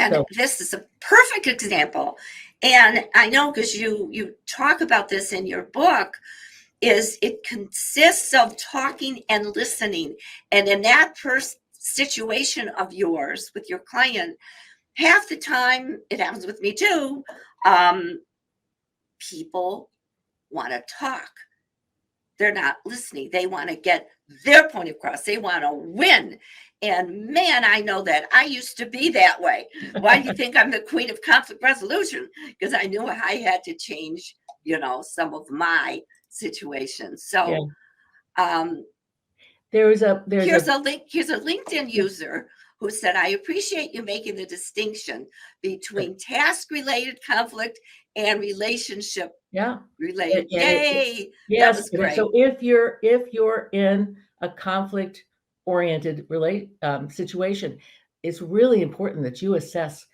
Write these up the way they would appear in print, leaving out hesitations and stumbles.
And So this is a perfect example. And I know because you talk about this in your book, is it consists of talking and listening. And in that first situation of yours with your client, half the time, it happens with me too, people want to talk. They're not listening. They want to get their point across. They want to win. And man, I know that. I used to be that way. Why do you think I'm the queen of conflict resolution? Because I knew I had to change, some of my situations. yeah, So there's a here's a LinkedIn user who said, I appreciate you making the distinction between task-related conflict and relationship related. Yay. That yes. was great. So if you're in a conflict oriented situation, it's really important that you assess,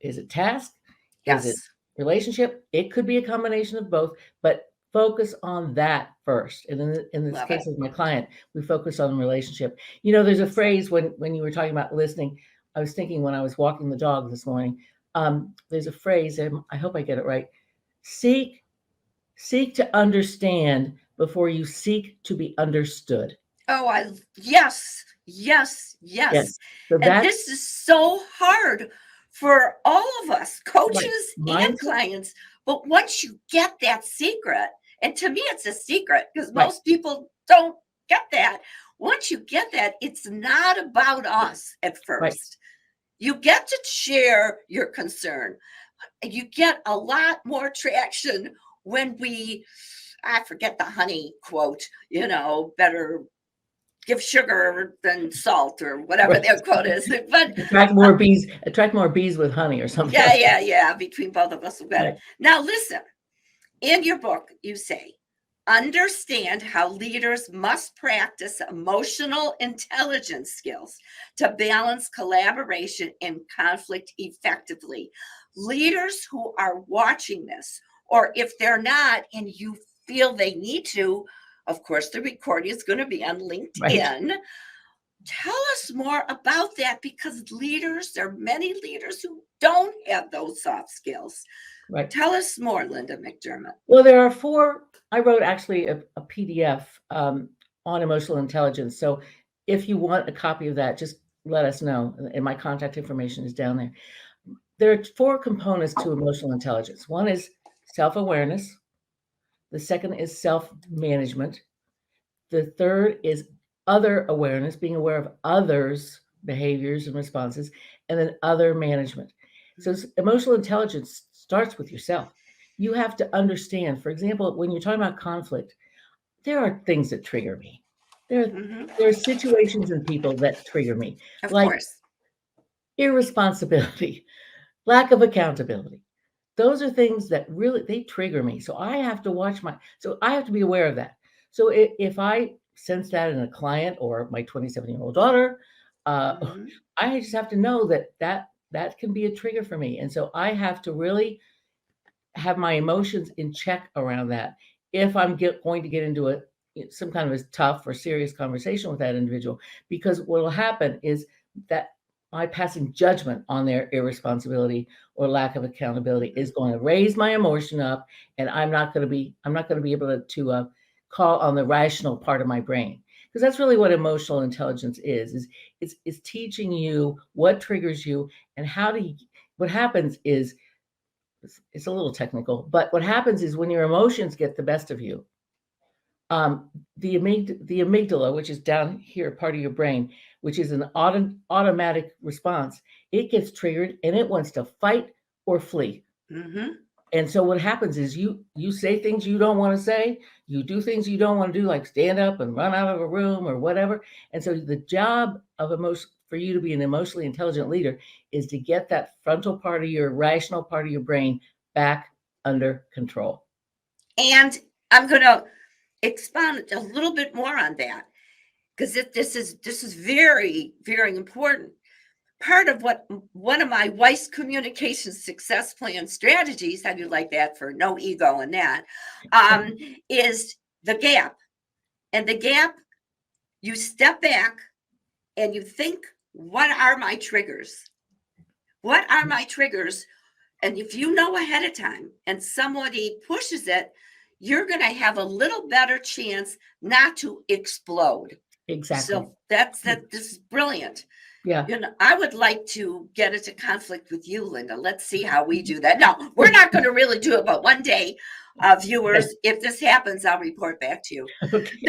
is it task? Is it Yes. relationship? It could be a combination of both, but focus on that first. And in this Love case it. of my client, we focus on relationship. There's a phrase when you were talking about listening, I was thinking when I was walking the dog this morning, there's a phrase, and I hope I get it right. Seek to understand before you seek to be understood. Oh, yes. Yes. So And that's this is so hard for all of us, right. coaches and Mindset. clients. But once you get that secret, and to me, it's a secret because Right. most people don't get that. Once you get that, it's not about us at first. Right. You get to share your concern. You get a lot more traction when I forget the honey quote, better give sugar than salt or whatever their quote is. But attract more bees with honey or something. Yeah. Between both of us, we'll get it. Now, listen, in your book, you say, understand how leaders must practice emotional intelligence skills to balance collaboration and conflict effectively. Leaders who are watching this, or if they're not and you feel they need to, of course, the recording is going to be on LinkedIn. Right. Tell us more about that, because there are many leaders who don't have those soft skills. Right. Tell us more, Lynda McDermott. Well, there are 4. I wrote actually a PDF on emotional intelligence. So if you want a copy of that, just let us know. And my contact information is down there. There are 4 components to emotional intelligence. One is self-awareness. The second is self-management. The third is other awareness, being aware of others' behaviors and responses, and then other management. So emotional intelligence starts with yourself. You have to understand, for example, when you're talking about conflict, there are things that trigger me. There are situations and people that trigger me. Of course. Irresponsibility, lack of accountability. Those are things that really, they trigger me. So I have to be aware of that. So if I sense that in a client or my 27-year-old daughter, I just have to know that can be a trigger for me. And so I have to really have my emotions in check around that. If I'm going to get into some kind of a tough or serious conversation with that individual, because what will happen is that my passing judgment on their irresponsibility or lack of accountability is going to raise my emotion up, and I'm not going to be able to call on the rational part of my brain, because that's really what emotional intelligence is it's teaching you what triggers you and what happens is, it's a little technical, but what happens is when your emotions get the best of you, the amygdala, which is down here, part of your brain, which is an automatic response, it gets triggered and it wants to fight or flee. And so what happens is you say things you don't want to say, you do things you don't want to do, like stand up and run out of a room or whatever. And so the job of for you to be an emotionally intelligent leader is to get that frontal part of your rational part of your brain back under control. And I'm going to expound a little bit more on that, because this is very, very important. Part of one of my Weiss communication success plan strategies, how do you like that for no ego in that, is the gap. And the gap, you step back and you think, what are my triggers? What are my triggers? And if you know ahead of time and somebody pushes it, you're going to have a little better chance not to explode. Exactly. So that's that. This is brilliant. Yeah. You know, I would like to get into conflict with you, Lynda. Let's see how we do that. No, we're not going to really do it, but one day, viewers, if this happens, I'll report back to you. Okay.